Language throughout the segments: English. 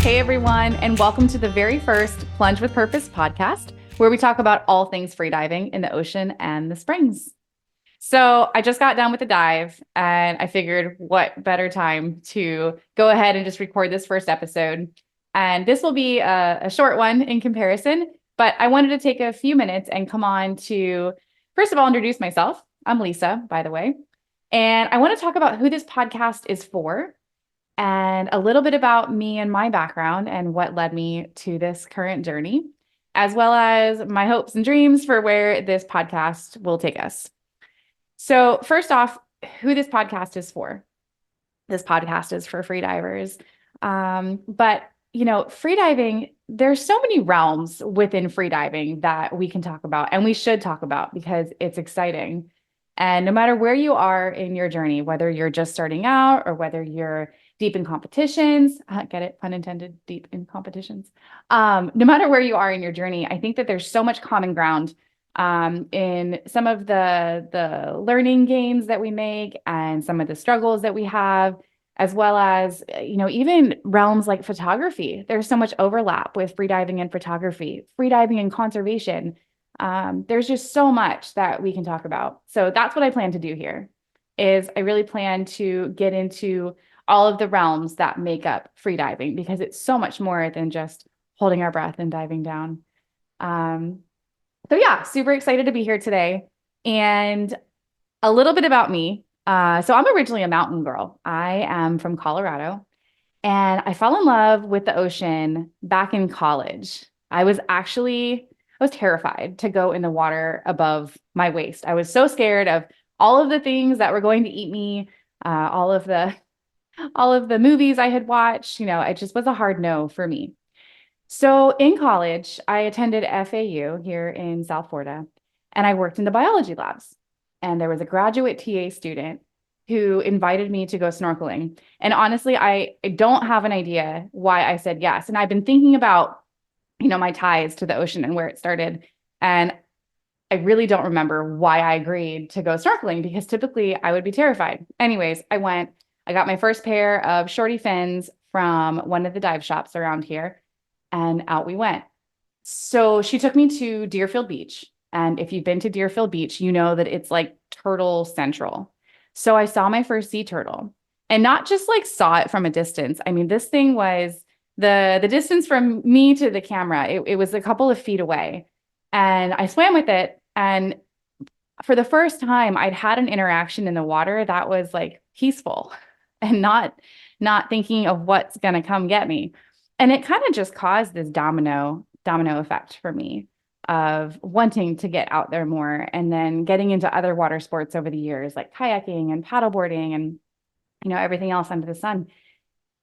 Hey, everyone, and welcome to the very first Plunge with Purpose podcast, where we talk about all things freediving in the ocean and the springs. So I just got done with the dive, and I figured what better time to go ahead and just record this first episode. And this will be a short one in comparison, but I wanted to take a few minutes and come on to, first of all, introduce myself. I'm Lisa, by the way. And I want to talk about who this podcast is for and a little bit about me and my background and what led me to this current journey, as well as my hopes and dreams for where this podcast will take us. So, first off, who this podcast is for. This podcast is for freedivers. But, freediving, there's so many realms within freediving that we can talk about and we should talk about because it's exciting. And no matter where you are in your journey, whether you're just starting out or whether you're deep in competitions, get it? Pun intended, deep in competitions. No matter where you are in your journey, I think that there's so much common ground in some of the learning gains that we make and some of the struggles that we have, as well as, even realms like photography. There's so much overlap with freediving and photography, freediving and conservation. There's just so much that we can talk about. So that's what I plan to do here is I really plan to get into all of the realms that make up freediving because it's so much more than just holding our breath and diving down. So yeah, super excited to be here today. And a little bit about me. So I'm originally a mountain girl. I am from Colorado and I fell in love with the ocean back in college. I was terrified to go in the water above my waist. I was so scared of all of the things that were going to eat me, all of the movies I had watched. It just was a hard no for me. So in college, I attended FAU here in South Florida, and I worked in the biology labs. And there was a graduate TA student who invited me to go snorkeling. And honestly, I don't have an idea why I said yes. And I've been thinking about, my ties to the ocean and where it started. And I really don't remember why I agreed to go snorkeling because typically I would be terrified. Anyways, I got my first pair of shorty fins from one of the dive shops around here, and out we went. So she took me to Deerfield Beach. And if you've been to Deerfield Beach, you know that it's like turtle central. So I saw my first sea turtle and not just like saw it from a distance. I mean, this thing was the distance from me to the camera. It was a couple of feet away. And I swam with it. And for the first time, I'd had an interaction in the water that was like peaceful and not thinking of what's going to come get me. And it kind of just caused this domino effect for me of wanting to get out there more and then getting into other water sports over the years, like kayaking and paddleboarding and, everything else under the sun.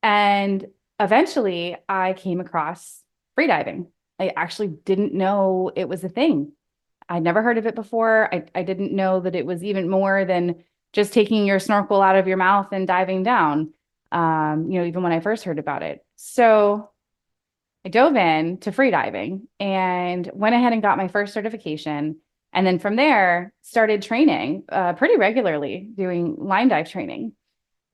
And eventually I came across freediving. I actually didn't know it was a thing. I'd never heard of it before. I didn't know that it was even more than just taking your snorkel out of your mouth and diving down, even when I first heard about it. So I dove in to freediving and went ahead and got my first certification. And then from there, started training pretty regularly, doing line dive training,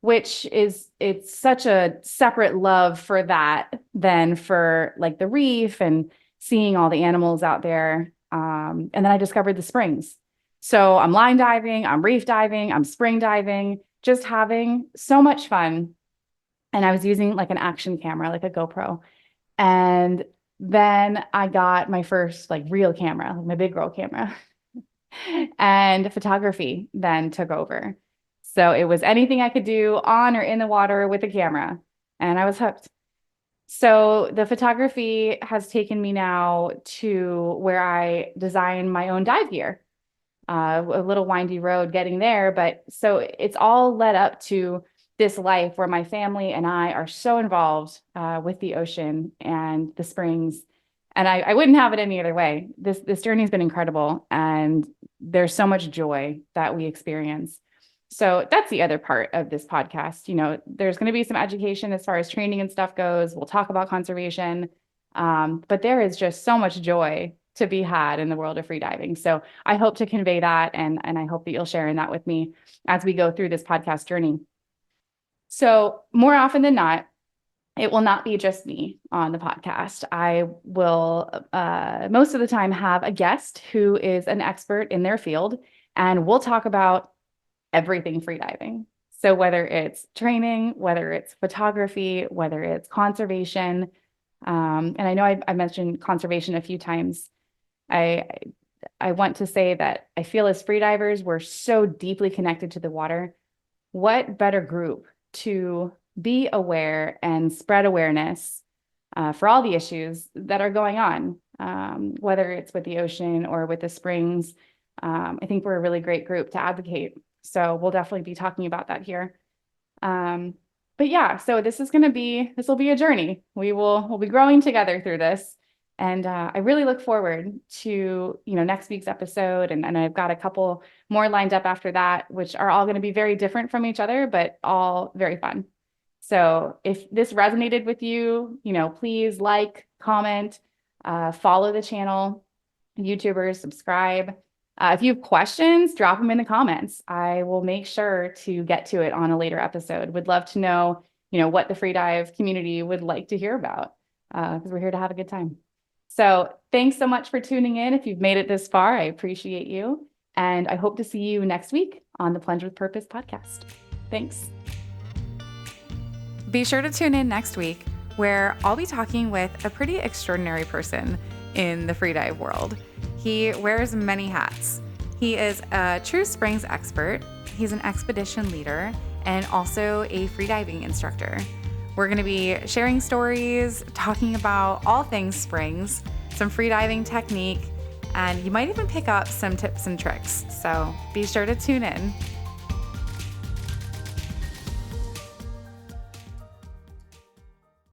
it's such a separate love for that than for like the reef and seeing all the animals out there. And then I discovered the springs. So I'm line diving, I'm reef diving, I'm spring diving, just having so much fun. And I was using like an action camera, like a GoPro. And then I got my first like real camera, like my big girl camera. And photography then took over. So it was anything I could do on or in the water with a camera. And I was hooked. So the photography has taken me now to where I design my own dive gear. A little windy road getting there, but so it's all led up to this life where my family and I are so involved with the ocean and the springs, and I wouldn't have it any other way. This journey has been incredible, and there's so much joy that we experience. So that's the other part of this podcast. There's going to be some education as far as training and stuff goes. We'll talk about conservation, but there is just so much joy to be had in the world of freediving. So I hope to convey that, and I hope that you'll share in that with me as we go through this podcast journey. So more often than not, it will not be just me on the podcast. I will most of the time have a guest who is an expert in their field, and we'll talk about everything freediving. So whether it's training, whether it's photography, whether it's conservation, and I know I mentioned conservation a few times. I I want to say that I feel as freedivers, we're so deeply connected to the water. What better group to be aware and spread awareness for all the issues that are going on, whether it's with the ocean or with the springs. I think we're a really great group to advocate. So we'll definitely be talking about that here. But yeah, so this will be a journey. We'll be growing together through this. And I really look forward to, next week's episode. And I've got a couple more lined up after that, which are all going to be very different from each other, but all very fun. So if this resonated with you, please like, comment, follow the channel, YouTubers, subscribe. If you have questions, drop them in the comments. I will make sure to get to it on a later episode. Would love to know, what the freedive community would like to hear about, because we're here to have a good time. So thanks so much for tuning in. If you've made it this far, I appreciate you. And I hope to see you next week on the Plunge with Purpose podcast. Thanks. Be sure to tune in next week, where I'll be talking with a pretty extraordinary person in the freedive world. He wears many hats. He is a true springs expert. He's an expedition leader and also a freediving instructor. We're going to be sharing stories, talking about all things springs, some freediving technique, and you might even pick up some tips and tricks. So be sure to tune in.